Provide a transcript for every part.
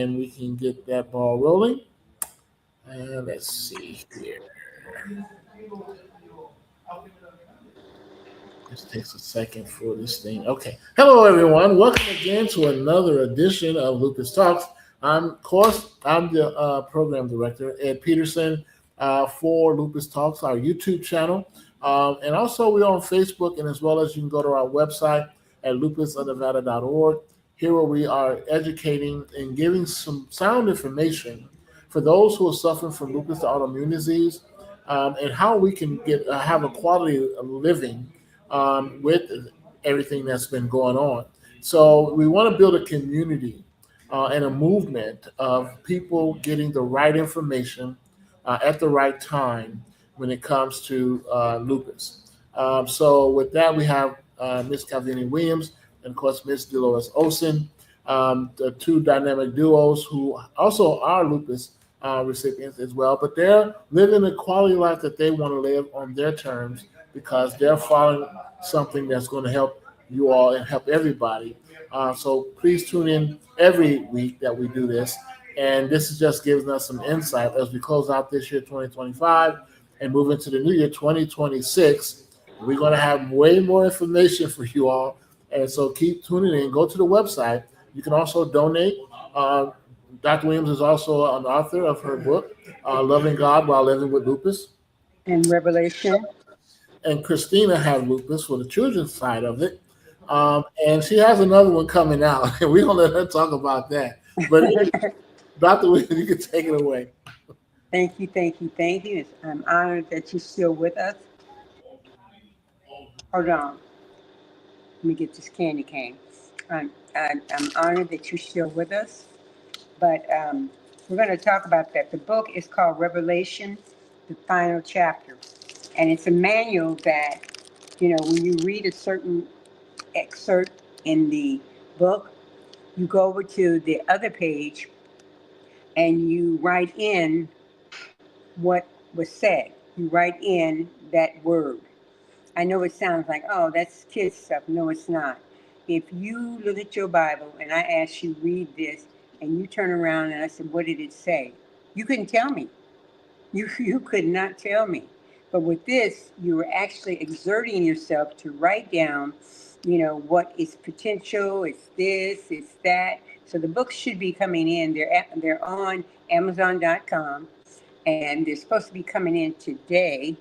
and we can get that ball rolling. Let's see here. This takes a second for this thing. Okay. Hello, everyone. Welcome again to another edition of Lupus Talks. I'm the program director, Ed Peterson, for Lupus Talks, our YouTube channel. And also, we're on Facebook, and as well as you can go to our website at lupusnevada.org. Here, where we are educating and giving some sound information for those who are suffering from lupus, the autoimmune disease, and how we can get have a quality of living with everything that's been going on. So we want to build a community and a movement of people getting the right information at the right time when it comes to lupus. So with that, we have Miss Calvini Williams and of course Miss Dolores Olson, the two dynamic duos who also are lupus recipients as well, but they're living the quality of life that they want to live on their terms because they're following something that's going to help you all and help everybody. So please tune in every week that we do this. And this is just giving us some insight as we close out this year, 2025, and move into the new year, 2026. We're going to have way more information for you all. And so keep tuning in. Go to the website. You can also donate. Dr. Williams is also an author of her book, Loving God While Living with Lupus. And Revelation. And Christina had lupus for the children's side of it. And she has another one coming out, and we're going to let her talk about that. But Dr. Williams, you can take it away. Thank you. I'm honored that you're still with us. Hold on. Let me get this candy cane. I'm honored that you're still with us. But we're going to talk about that. The book is called Revelation, the Final Chapter. And it's a manual that, when you read a certain excerpt in the book, you go over to the other page and you write in what was said. You write in that word. I know it sounds like, oh, that's kids stuff. No, it's not. If you look at your Bible and I ask you read this and you turn around and I said, what did it say? You couldn't tell me. You could not tell me. But with this, you were actually exerting yourself to write down, what is potential, it's this, it's that. So the books should be coming in. They're on Amazon.com, and they're supposed to be coming in today.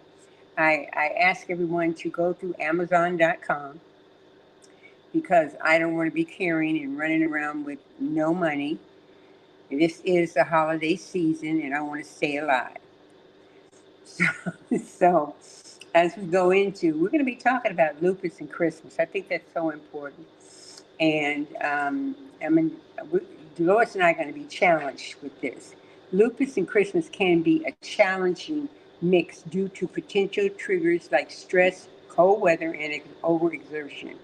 I ask everyone to go through Amazon.com because I don't want to be carrying and running around with no money. This is the holiday season, and I want to stay alive. So as we go into, we're going to be talking about lupus and Christmas. I think that's so important. And Dolores and I are going to be challenged with this. Lupus and Christmas can be a challenging mix due to potential triggers like stress, cold weather, and overexertion.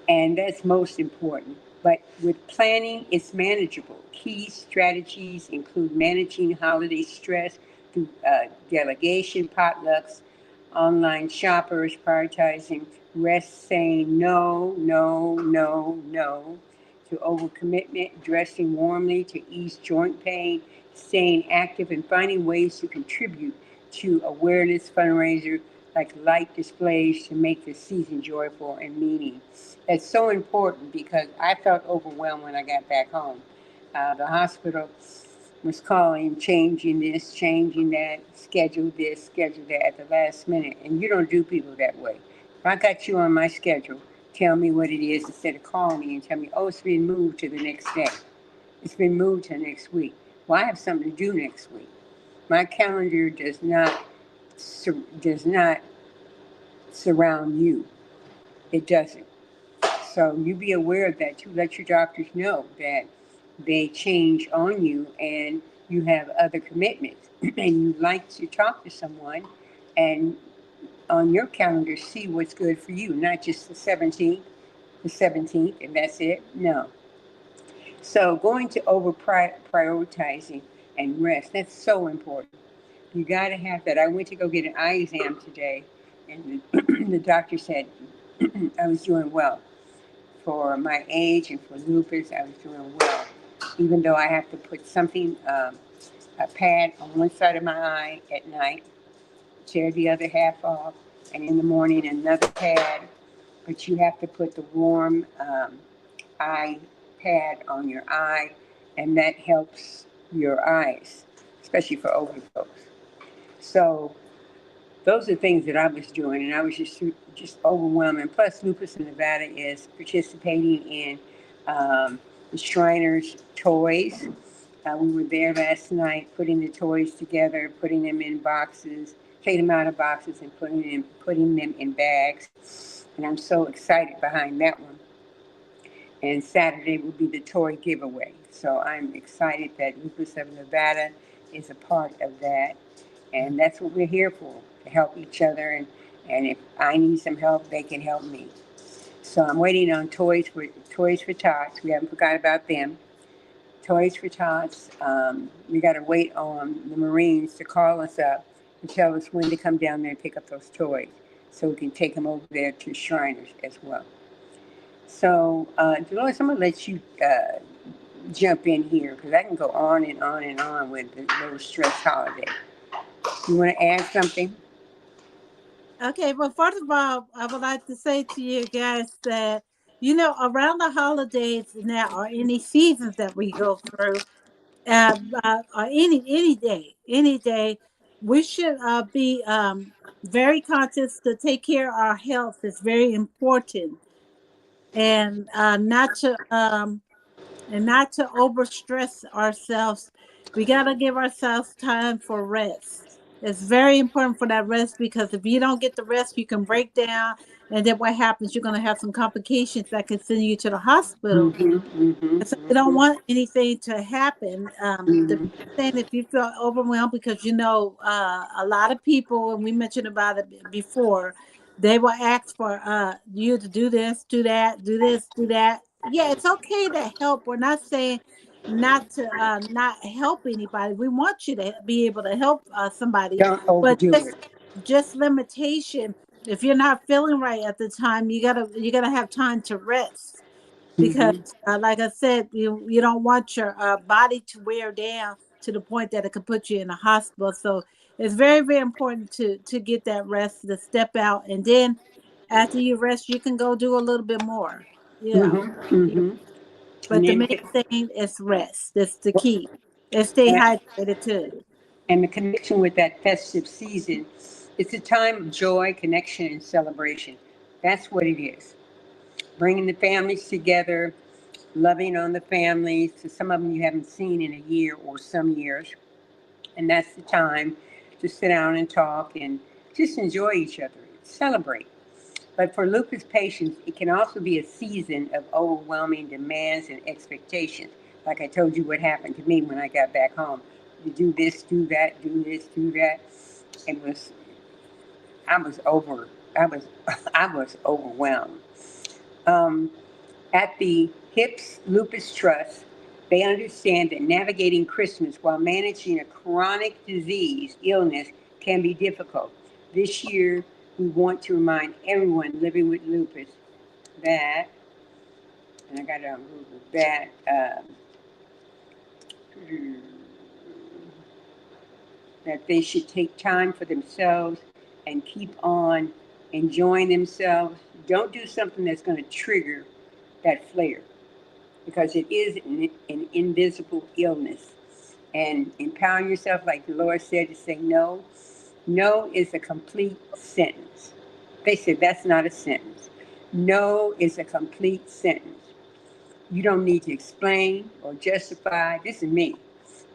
And that's most important. But with planning, it's manageable. Key strategies include managing holiday stress through delegation, potlucks, online shoppers, prioritizing rest, saying no, no, no, no to overcommitment, dressing warmly to ease joint pain, staying active, and finding ways to contribute to awareness fundraiser like light displays to make the season joyful and meaning. It's so important because I felt overwhelmed when I got back home. The hospital was calling, changing this, changing that, schedule this, schedule that at the last minute. And you don't do people that way. If I got you on my schedule, tell me what it is instead of calling me and tell me, oh, it's been moved to the next day. It's been moved to next week. Well, I have something to do next week. My calendar does not surround you. It doesn't. So you be aware of that too. Let your doctors know that they change on you and you have other commitments and you like to talk to someone and on your calendar see what's good for you, not just the 17th, and that's it. No. So going to over prioritizing and rest, that's so important. You got to have that. I went to go get an eye exam today and the doctor said I was doing well. For my age and for lupus, I was doing well. even though I have to put something, a pad on one side of my eye at night, tear the other half off, and in the morning another pad. But you have to put the warm eye pad on your eye, and that helps your eyes, especially for older folks. So those are things that I was doing, and I was just overwhelmed. And plus, Lupus in Nevada is participating in the Shriners toys. We were there last night, putting the toys together, putting them in boxes, taking them out of boxes, and putting them in bags. And I'm so excited behind that one. And Saturday will be the toy giveaway. So I'm excited that Lupus of Nevada is a part of that. And that's what we're here for, to help each other. And if I need some help, they can help me. So I'm waiting on Toys for Tots. We haven't forgot about them. Toys for Tots. We got to wait on the Marines to call us up and tell us when to come down there and pick up those toys, so we can take them over there to Shriners as well. So, Dolores, I'm gonna let you jump in here because I can go on and on and on with the little stress holiday. You want to add something? Okay, well, first of all, I would like to say to you guys that, around the holidays now or any seasons that we go through, or any day, we should be very conscious to take care of our health. It's very important, and not to overstress ourselves. We got to give ourselves time for rest. It's very important for that rest, because if you don't get the rest, you can break down, and then what happens? You're going to have some complications that can send you to the hospital. Mm-hmm, mm-hmm, And so we don't mm-hmm, want anything to happen. The mm-hmm, thing, if you feel overwhelmed, because a lot of people, and we mentioned about it before, they will ask for you to do this, do that, do this, do that. Yeah, it's okay to help. We're not saying not to not help anybody. We want you to be able to help somebody, Don't but overdo just it. just limitation. If you're not feeling right at the time, you gotta have time to rest, because Mm-hmm, like I said, you don't want your body to wear down to the point that it could put you in a hospital. So it's very, very important to get that rest, to step out, and then after you rest, you can go do a little bit more. You know, mm-hmm, You- mm-hmm. but And the then, main thing is rest. That's the key, and stay and hydrated too. and the connection with that festive season, it's a time of joy, connection, and celebration. That's what it is. Bringing the families together, loving on the families. So some of them you haven't seen in a year or some years, and that's the time to sit down and talk and just enjoy each other, celebrate. But for lupus patients, it can also be a season of overwhelming demands and expectations. Like I told you what happened to me when I got back home. You do this, do that, do this, do that. It was, I was over, I was, I was overwhelmed. Um, at the HIPS Lupus Trust, they understand that navigating Christmas while managing a chronic disease illness can be difficult. This year, we want to remind everyone living with lupus that, and I got it on Google, that they should take time for themselves and keep on enjoying themselves. Don't do something that's going to trigger that flare, because it is an invisible illness. And empowering yourself, like the Lord said, to say no. No is a complete sentence. They said that's not a sentence. No is a complete sentence. You don't need to explain or justify, this is me,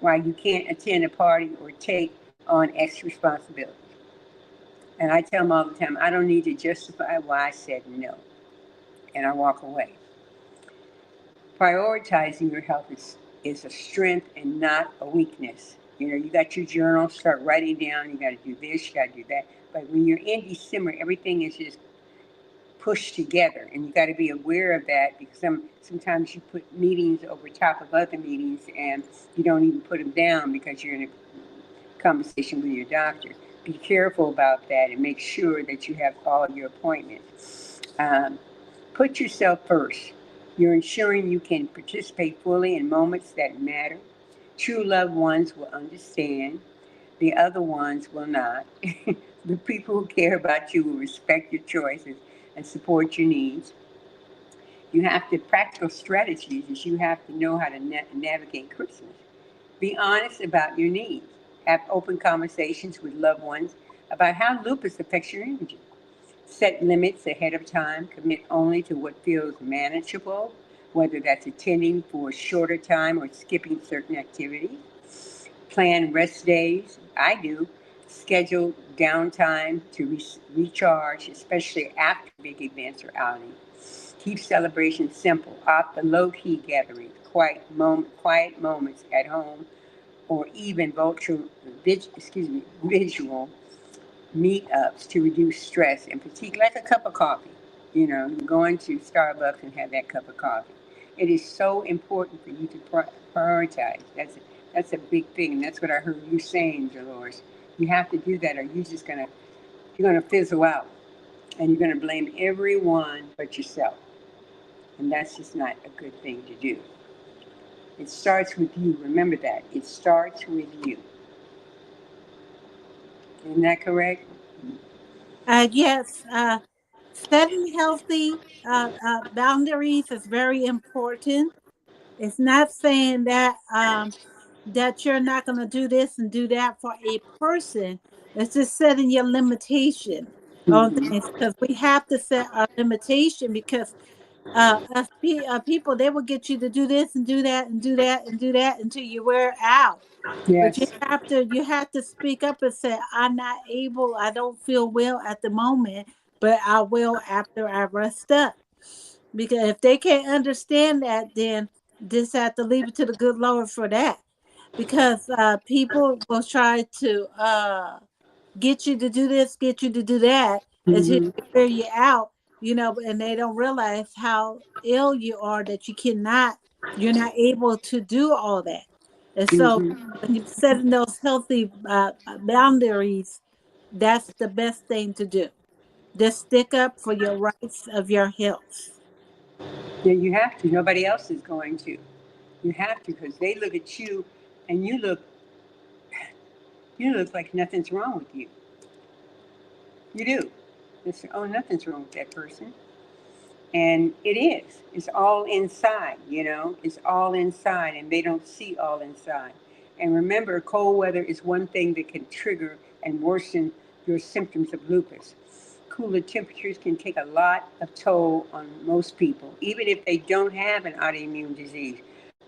why you can't attend a party or take on extra responsibility. And I tell them all the time, I don't need to justify why I said no. And I walk away. Prioritizing your health is a strength and not a weakness. You got your journal, start writing down, you got to do this, you got to do that. But when you're in December, everything is just pushed together, and you got to be aware of that, because sometimes you put meetings over top of other meetings, and you don't even put them down because you're in a conversation with your doctor. Be careful about that and make sure that you have all your appointments. Put yourself first. You're ensuring you can participate fully in moments that matter. True loved ones will understand, the other ones will not. The people who care about you will respect your choices and support your needs. You have to practical strategies is you have to know how to navigate Christmas. Be honest about your needs. Have open conversations with loved ones about how lupus affects your energy. Set limits ahead of time. Commit only to what feels manageable, whether that's attending for a shorter time or skipping certain activities. Plan rest days. I do. Schedule downtime to recharge, especially after big events or outings. Keep celebrations simple. Opt the low-key gatherings, quiet moments at home, or even visual meetups to reduce stress and fatigue, like a cup of coffee. You know, going to Starbucks and have that cup of coffee. It is so important for you to prioritize. That's a big thing, and that's what I heard you saying, Dolores. You have to do that, or you're gonna fizzle out, and you're gonna blame everyone but yourself, and that's just not a good thing to do. It starts with you. Remember that. It starts with you. Isn't that correct? Yes, setting healthy boundaries is very important. It's not saying that that you're not going to do this and do that for a person. It's just setting your limitation on Mm-hmm. things, because we have to set our limitation, because people, they will get you to do this and do that and do that and do that until you wear out. But Yes. you have to speak up and say, I'm not able, I don't feel well at the moment, but I will after I rest up. Because if they can't understand that, then just have to leave it to the good Lord for that. Because people will try to get you to do this, get you to do that, until Mm-hmm. they wear you out, and they don't realize how ill you are, that you're not able to do all that. And so Mm-hmm. when you're setting those healthy boundaries, that's the best thing to do. Just stick up for your rights of your health. Yeah, you have to. Nobody else is going to. You have to because they look at you, and you look like nothing's wrong with you. You do. They say, "Oh, nothing's wrong with that person," and it is. It's all inside. It's all inside, and they don't see all inside. And remember, cold weather is one thing that can trigger and worsen your symptoms of lupus. Cooler temperatures can take a lot of toll on most people, even if they don't have an autoimmune disease.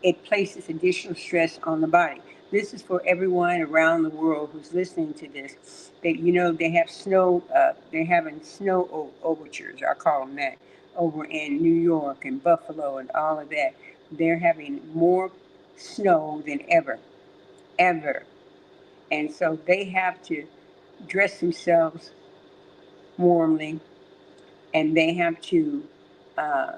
It places additional stress on the body. This is for everyone around the world who's listening to this. They have snow. They're having snow overtures. I call them that over in New York and Buffalo and all of that. They're having more snow than ever, ever, and so they have to dress themselves warmly, and they have to uh,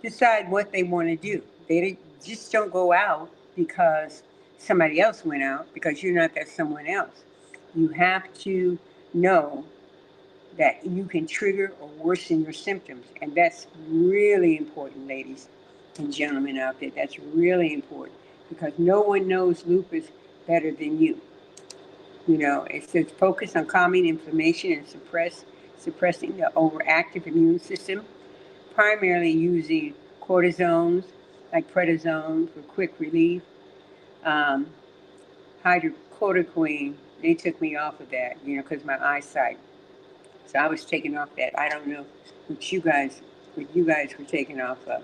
decide what they want to do. They just don't go out because somebody else went out, because you're not that someone else. You have to know that you can trigger or worsen your symptoms. And that's really important, ladies and gentlemen out there. That's really important because no one knows lupus better than you. It says focus on calming inflammation and suppressing the overactive immune system, primarily using cortisones like prednisone for quick relief. Um, Hydrocortisone, they took me off of that, because my eyesight. So I was taken off that. I don't know what you guys were taken off of,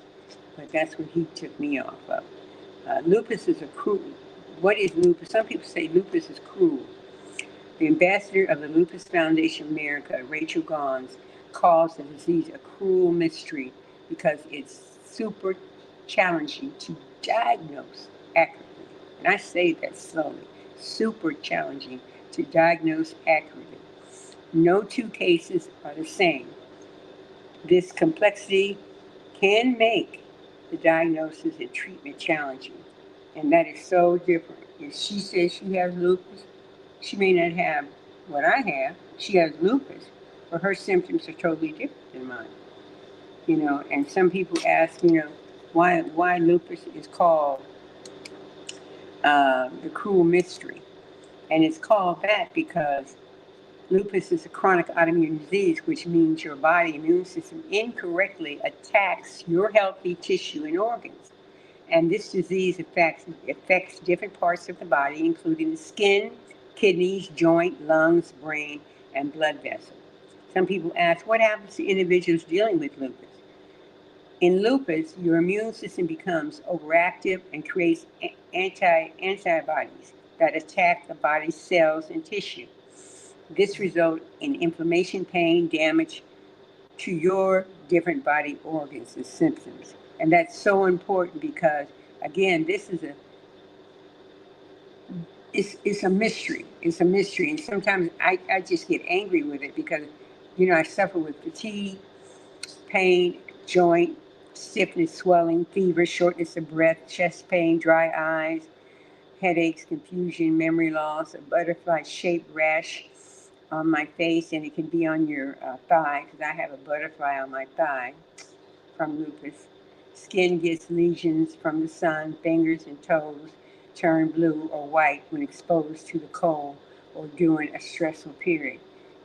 but that's what he took me off of. Lupus is a cruel. What is lupus? Some people say lupus is cruel. The ambassador of the Lupus Foundation America, Rachel Gons, calls the disease a cruel mystery because it's super challenging to diagnose accurately. And I say that slowly. Super challenging to diagnose accurately. No two cases are the same. This complexity can make the diagnosis and treatment challenging. And that is so different. If she says she has lupus, she may not have what I have. She has lupus, but her symptoms are totally different than mine. And some people ask, why lupus is called the cruel mystery. And it's called that because lupus is a chronic autoimmune disease, which means your body immune system incorrectly attacks your healthy tissue and organs. And this disease affects different parts of the body, including the skin, kidneys, joint, lungs, brain, and blood vessels. Some people ask, what happens to individuals dealing with lupus? In lupus, your immune system becomes overactive and creates antibodies that attack the body's cells and tissue. This results in inflammation, pain, damage to your different body organs and symptoms. And that's so important because, again, this is it's a mystery. It's a mystery. And sometimes I just get angry with it because, I suffer with fatigue, pain, joint, stiffness, swelling, fever, shortness of breath, chest pain, dry eyes, headaches, confusion, memory loss, a butterfly shaped rash on my face, and it can be on your thigh because I have a butterfly on my thigh from lupus. Skin gets lesions from the sun, fingers and toes turn blue or white when exposed to the cold or during a stressful period.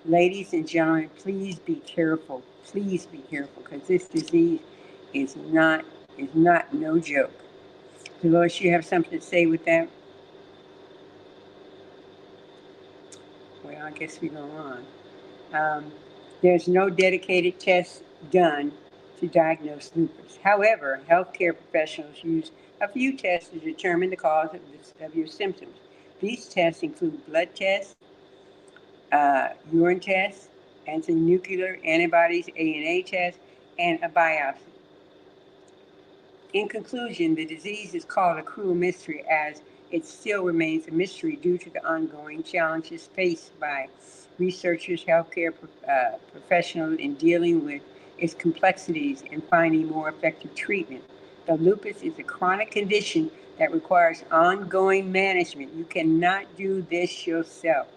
Ladies and gentlemen, please be careful. Please be careful because this disease is not no joke. Dolores, you have something to say with that? Well, I guess we go on. There's no dedicated test done to diagnose lupus. However, healthcare professionals use a few tests to determine the cause of your symptoms. These tests include blood tests, urine tests, anti-nuclear antibodies, ANA tests, and a biopsy. In conclusion, the disease is called a cruel mystery as it still remains a mystery due to the ongoing challenges faced by researchers, healthcare professionals in dealing with its complexities and finding more effective treatment. The lupus is a chronic condition that requires ongoing management. You cannot do this yourself.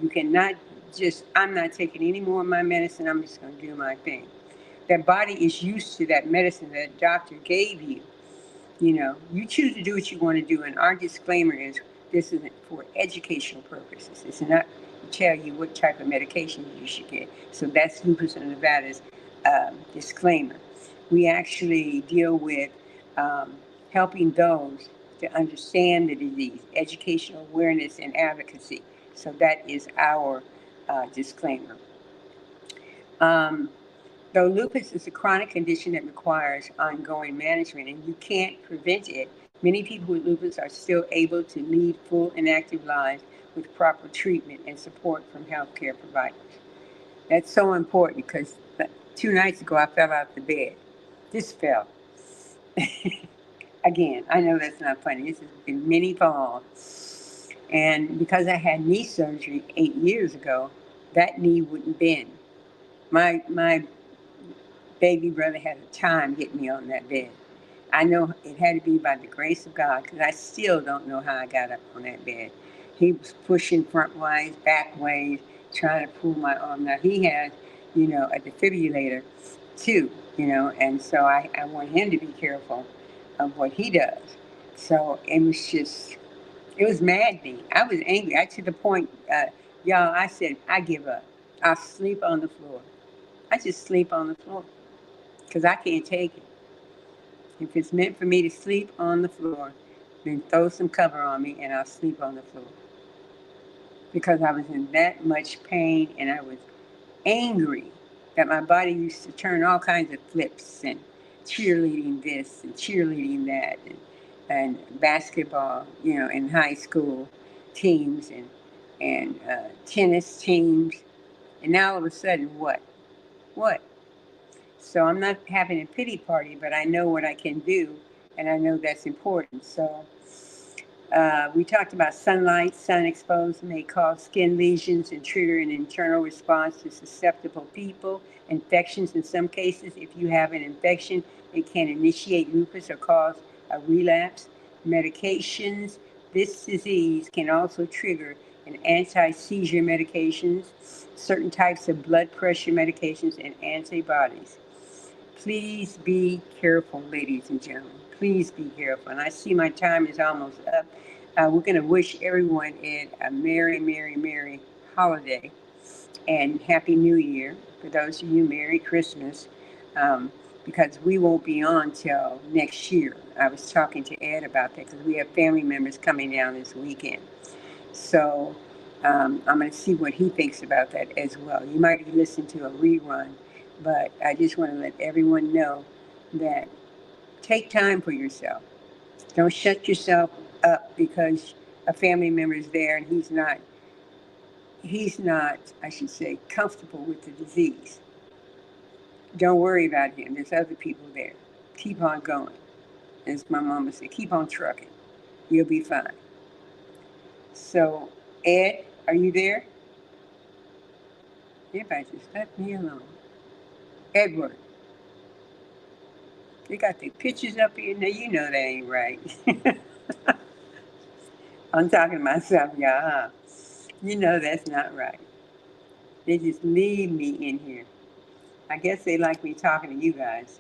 You cannot I'm not taking any more of my medicine, I'm just going to do my thing. That body is used to that medicine that doctor gave you. You choose to do what you want to do, and our disclaimer is this isn't for educational purposes. It's not to tell you what type of medication you should get. So that's Lupus in Nevada's disclaimer. We actually deal with helping those to understand the disease, educational awareness, and advocacy. So that is our disclaimer. Um, Though lupus is a chronic condition that requires ongoing management and you can't prevent it, many people with lupus are still able to lead full and active lives with proper treatment and support from healthcare providers. That's so important because 2 nights ago I fell out the bed. Just fell. Again, I know that's not funny. This has been many falls. And because I had knee surgery 8 years ago, that knee wouldn't bend. My baby brother had a time getting me on that bed. I know it had to be by the grace of God because I still don't know how I got up on that bed. He was pushing front ways, back ways, trying to pull my arm. Now he has, a defibrillator too, and so I want him to be careful of what he does. So it was maddening. I was angry. I to the point, y'all, I said, I give up. I'll sleep on the floor. I just sleep on the floor because I can't take it. If it's meant for me to sleep on the floor, then throw some cover on me and I'll sleep on the floor. Because I was in that much pain and I was angry that my body used to turn all kinds of flips and cheerleading this and cheerleading that and basketball, in high school teams and tennis teams. And now all of a sudden, what? What? So I'm not having a pity party, but I know what I can do, and I know that's important. So we talked about sunlight. Sun exposed may cause skin lesions and trigger an internal response to susceptible people. Infections, in some cases, if you have an infection, it can initiate lupus or cause a relapse. Medications, this disease can also trigger an anti-seizure medications, certain types of blood pressure medications, and antibodies. Please be careful, ladies and gentlemen. Please be careful. And I see my time is almost up. We're going to wish everyone a merry, merry, merry holiday and Happy New Year. For those of you, Merry Christmas, because we won't be on till next year. I was talking to Ed about that because we have family members coming down this weekend. So I'm going to see what he thinks about that as well. You might listen to a rerun, but I just want to let everyone know that take time for yourself. Don't shut yourself up because a family member is there and he's not, I should say, comfortable with the disease. Don't worry about him. There's other people there. Keep on going. As my mama said, keep on trucking. You'll be fine. So, Ed, are you there? Everybody just let me alone. Edward, they got their pictures up here. Now, you know that ain't right. I'm talking to myself, y'all. Huh? You know that's not right. They just leave me in here. I guess they like me talking to you guys.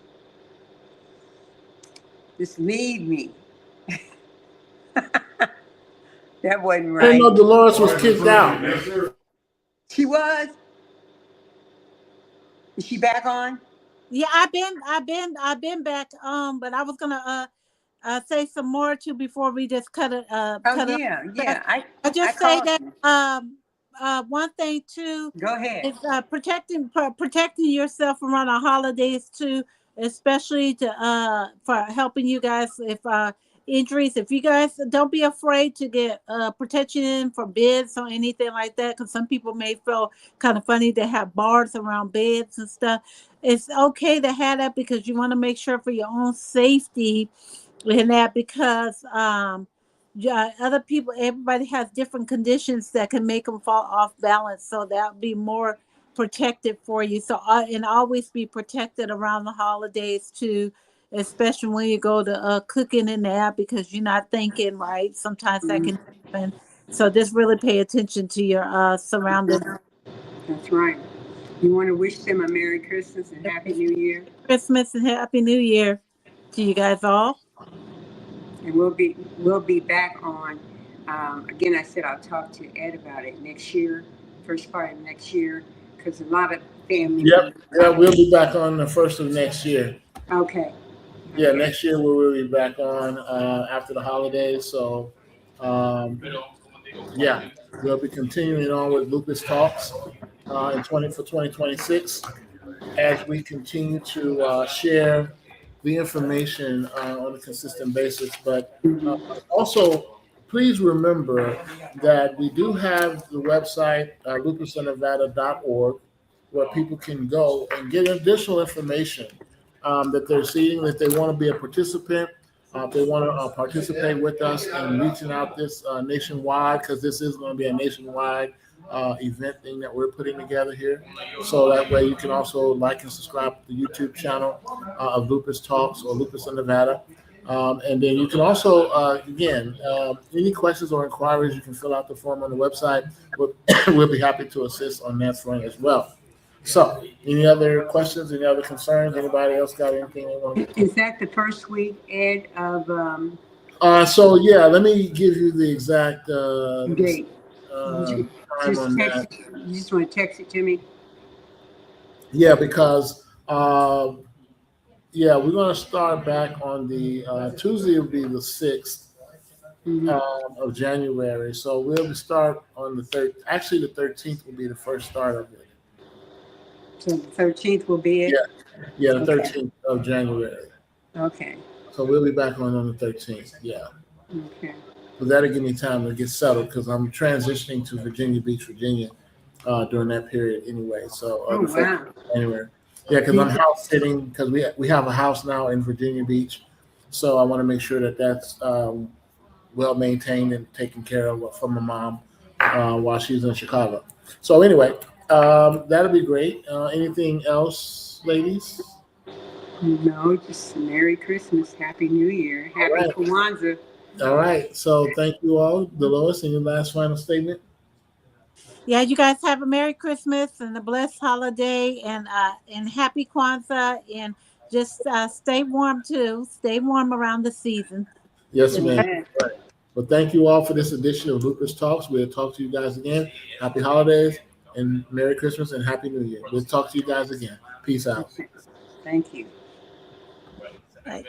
Just leave me. That wasn't I didn't right. know Dolores was kicked out. She was. Is she back on? Yeah, I've been back. But I was gonna say some more too before we just cut it. Oh Cut it. yeah, yeah. I I just say called that you. one thing too Go ahead. is protecting yourself around the holidays too, especially to for helping you guys if injuries. If you guys don't be afraid to get protection for beds or anything like that, because some people may feel kind of funny to have bars around beds and stuff. It's okay to have that because you want to make sure for your own safety in that because yeah, other people, everybody has different conditions that can make them fall off balance. So that would be more protected for you. So, and always be protected around the holidays too, especially when you go to cooking in that because you're not thinking right. Sometimes that can Mhm. happen. So just really pay attention to your surroundings. That's right. You want to wish them a Merry Christmas and Happy New Year, Christmas and Happy New Year to you guys all. and we'll be back on. Again, I said I'll talk to Ed about it next year, first part of next year, because a lot of family Yep. members Yeah, coming. we'll be back on the first of next year. Okay. Yeah, Okay. next year we'll be back on after the holidays. So, um, yeah, we'll be continuing on with Lupus Talks in 2026 as we continue to share the information on a consistent basis. But Mhm. also, please remember that we do have the website lupusinnevada.org where people can go and get additional information that they're seeing, if they want to be a participant, if they want to participate with us in reaching out this nationwide, because this is going to be a nationwide event thing that we're putting together here. So that way you can also like and subscribe to the YouTube channel of Lupus Talks or Lupus in Nevada. And then you can also, again, any questions or inquiries, you can fill out the form on the website. We'll be happy to assist on that front as well. So, any other questions, any other concerns? Anybody else got anything they want to get to? Is that the first week, Ed, of So, yeah, let me give you the exact date? uh, You time just on text that. it. You just want to text it to me? Yeah, because yeah, we're going to start back on the Tuesday will be the 6th Hmm. of January. So we'll start on the third. Actually, the 13th will be the first start of it. So the 13th will be Yeah, it? yeah, the Okay. 13th of January. Okay. So we'll be back on the 13th. Yeah, Okay. so that'll give me time to get settled because I'm transitioning to Virginia Beach, Virginia, during that period anyway. So Oh, the first wow. of January. Yeah, because I'm You, house sitting because we have a house now in Virginia Beach, so I want to make sure that that's well maintained and taken care of from my mom while she's in Chicago. So anyway, that'll be great. Anything else, ladies? no, just Merry Christmas, Happy New Year, All Happy right. Kwanzaa. All right. So thank you all. Dolores, any last final statement? Yeah, you guys have a Merry Christmas and a blessed holiday and Happy Kwanzaa and just stay warm too. Stay warm around the season. Yes, ma'am. Amen. Right. Well, thank you all for this edition of Lupus Talks. We'll talk to you guys again. Happy holidays and Merry Christmas and Happy New Year. We'll talk to you guys again. Peace out. Thank you. Right.